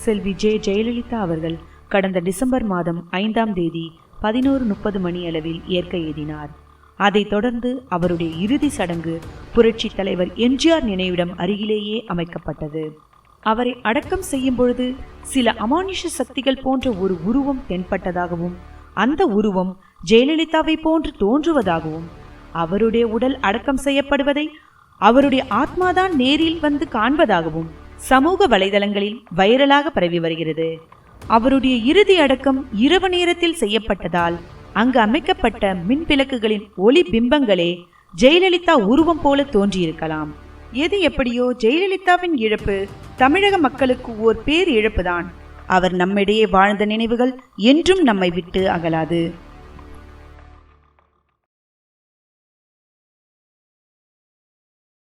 செல்வி ஜெயலலிதா அவர்கள் கடந்த டிசம்பர் மாதம் 5ஆம் தேதி 11:30 மணி அளவில் ஏற்க எய்தினார். அதைத் தொடர்ந்து அவருடைய இறுதி சடங்கு புரட்சி தலைவர் எம்ஜிஆர் நினைவிடம் அருகிலேயே அமைக்கப்பட்டது. அவரை அடக்கம் செய்யும் பொழுது சில அமானுஷ சக்திகள் போன்ற ஒரு உருவம் தென்பட்டதாகவும், அந்த உருவம் ஜெயலலிதாவை போன்று தோன்றுவதாகவும், அவருடைய உடல் அடக்கம் செய்யப்படுவதை அவருடைய ஆத்மாதான் நேரில் வந்து காண்பதாகவும் சமூக வலைதளங்களில் வைரலாக பரவி வருகிறது. அவருடைய இறுதி அடக்கம் இரவு நேரத்தில் செய்யப்பட்டதால் அங்கு அமைக்கப்பட்ட மின் விளக்குகளின் ஒளி பிம்பங்களே ஜெயலலிதா உருவம் போல தோன்றியிருக்கலாம். எது எப்படியோ ஜெயலலிதாவின் இழப்பு தமிழக மக்களுக்கு ஓர் பேர் இழப்புதான். அவர் நம்மிடையே வாழ்ந்த நினைவுகள் என்றும் நம்மை விட்டு அகலாது.